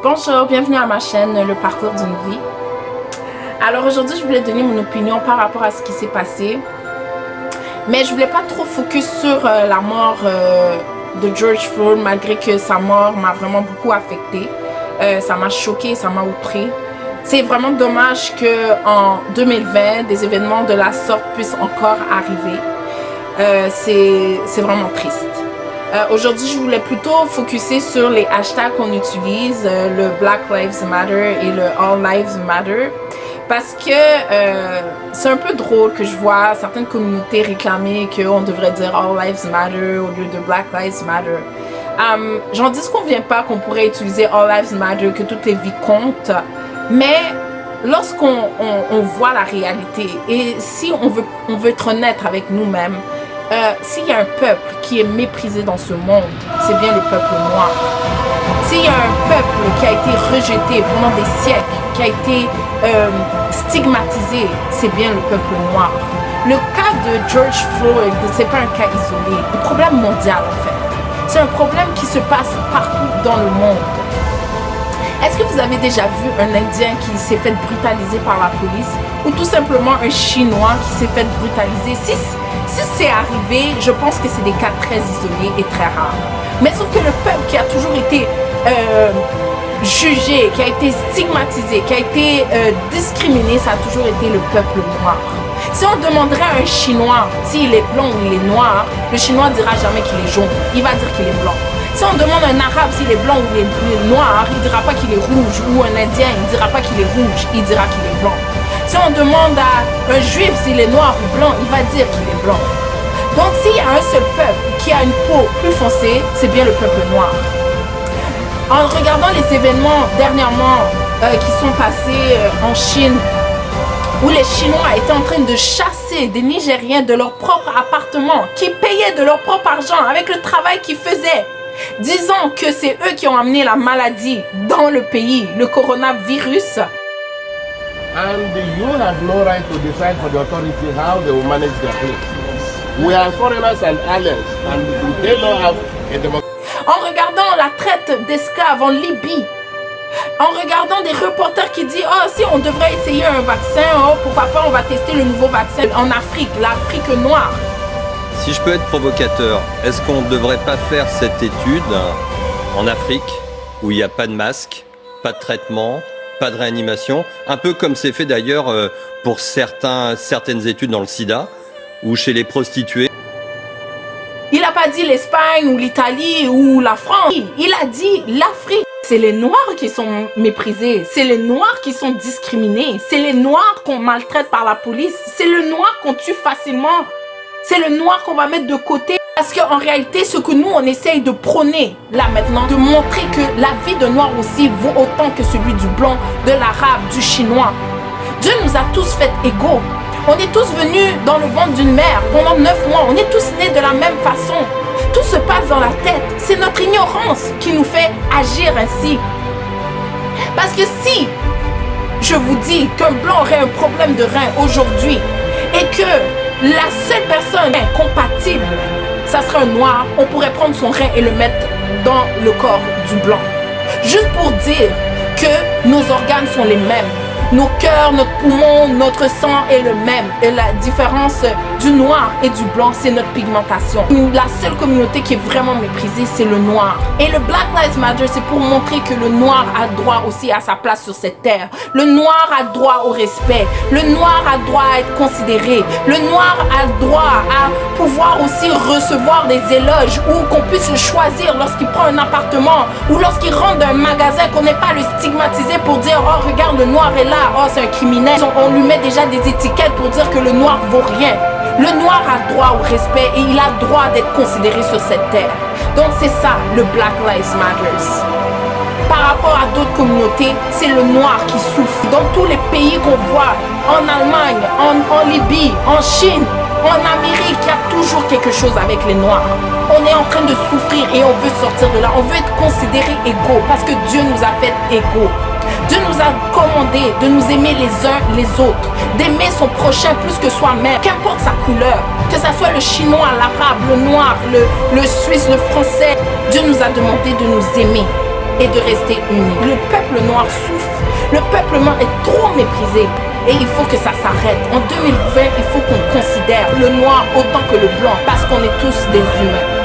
Bonjour, bienvenue à ma chaîne Le Parcours d'une vie. Alors aujourd'hui, je voulais donner mon opinion par rapport à ce qui s'est passé. Mais je voulais pas trop focus sur la mort de George Floyd, malgré que sa mort m'a vraiment beaucoup affectée. Ça m'a choquée, ça m'a outrée. C'est vraiment dommage qu'en 2020, des événements de la sorte puissent encore arriver. C'est vraiment triste. Aujourd'hui, je voulais plutôt focuser sur les hashtags qu'on utilise, le Black Lives Matter et le All Lives Matter, parce que c'est un peu drôle que je vois certaines communautés réclamer qu'on devrait dire All Lives Matter au lieu de Black Lives Matter. J'en dis qu'on vient pas qu'on pourrait utiliser All Lives Matter, que toutes les vies comptent, mais lorsqu'on voit la réalité et si on veut être honnête avec nous-mêmes, s'il y a un peuple qui est méprisé dans ce monde, c'est bien le peuple noir. S'il y a un peuple qui a été rejeté pendant des siècles, qui a été stigmatisé, c'est bien le peuple noir. Le cas de George Floyd, c'est pas un cas isolé. C'est un problème mondial en fait. C'est un problème qui se passe partout dans le monde. Est-ce que vous avez déjà vu un Indien qui s'est fait brutaliser par la police ou tout simplement un Chinois qui s'est fait brutaliser? Si c'est arrivé, je pense que c'est des cas très isolés et très rares. Mais sauf que le peuple qui a toujours été jugé, qui a été stigmatisé, qui a été discriminé, ça a toujours été le peuple noir. Si on demanderait à un Chinois s'il est blanc ou il est noir, le Chinois ne dira jamais qu'il est jaune, il va dire qu'il est blanc. Si on demande à un Arabe s'il est blanc ou il est noir, il ne dira pas qu'il est rouge, ou un Indien, il ne dira pas qu'il est rouge, il dira qu'il est blanc. Si on demande à un Juif s'il est noir ou blanc, il va dire qu'il est blanc. Donc s'il y a un seul peuple qui a une peau plus foncée, c'est bien le peuple noir. En regardant les événements dernièrement qui sont passés en Chine, où les Chinois étaient en train de chasser des Nigériens de leur propre appartement, qui payaient de leur propre argent avec le travail qu'ils faisaient, disant que c'est eux qui ont amené la maladie dans le pays, le coronavirus. And you have no right to decide for the authority how they will manage their place. We are foreigners and aliens, and they don't have a democracy. En regardant la traite d'esclaves en Libye, en regardant des reporters qui disent « Oh, si on devrait essayer un vaccin, oh, pourquoi pas on va tester le nouveau vaccin en Afrique, l'Afrique noire. » Si je peux être provocateur, est-ce qu'on ne devrait pas faire cette étude en Afrique où il n'y a pas de masque, pas de traitement, pas de réanimation, un peu comme c'est fait d'ailleurs pour certaines études dans le sida ou chez les prostituées? Il n'a pas dit l'Espagne ou l'Italie ou la France, il a dit l'Afrique. C'est les Noirs qui sont méprisés, c'est les Noirs qui sont discriminés, c'est les Noirs qu'on maltraite par la police, c'est le Noir qu'on tue facilement, c'est le Noir qu'on va mettre de côté. Parce qu'en réalité, ce que nous, on essaye de prôner là maintenant, de montrer que la vie de Noir aussi vaut autant que celui du blanc, de l'arabe, du chinois. Dieu nous a tous fait égaux. On est tous venus dans le ventre d'une mère pendant 9 mois. On est tous nés de la même façon. Tout se passe dans la tête. C'est notre ignorance qui nous fait agir ainsi. Parce que si je vous dis qu'un blanc aurait un problème de rein aujourd'hui et que la seule personne compatible, ça serait un noir, on pourrait prendre son rein et le mettre dans le corps du blanc. Juste pour dire que nos organes sont les mêmes. Nos cœurs, notre poumon, notre sang est le même. Et la différence du noir et du blanc, c'est notre pigmentation. La seule communauté qui est vraiment méprisée, c'est le noir. Et le Black Lives Matter, c'est pour montrer que le noir a droit aussi à sa place sur cette terre. Le noir a droit au respect. Le noir a droit à être considéré. Le noir a droit à pouvoir aussi recevoir des éloges ou qu'on puisse le choisir lorsqu'il prend un appartement ou lorsqu'il rentre dans un magasin, qu'on n'ait pas le stigmatiser pour dire « Oh, regarde, le noir est là. Oh, c'est un criminel. » On lui met déjà des étiquettes pour dire que le noir vaut rien. Le noir a droit au respect et il a droit d'être considéré sur cette terre. Donc c'est ça, le Black Lives Matter. Par rapport à d'autres communautés, c'est le noir qui souffre. Dans tous les pays qu'on voit, en Allemagne, en Libye, en Chine, en Amérique, il y a toujours quelque chose avec les noirs. On est en train de souffrir et on veut sortir de là. On veut être considérés égaux parce que Dieu nous a fait égaux. Dieu nous a commandé de nous aimer les uns les autres, d'aimer son prochain plus que soi-même, qu'importe sa couleur, que ce soit le chinois, l'arabe, le noir, le suisse, le français. Dieu nous a demandé de nous aimer. et de rester unis. Le peuple noir souffre. Le peuple noir est trop méprisé. Et il faut que ça s'arrête. En 2020, il faut qu'on considère le noir autant que le blanc parce qu'on est tous des humains.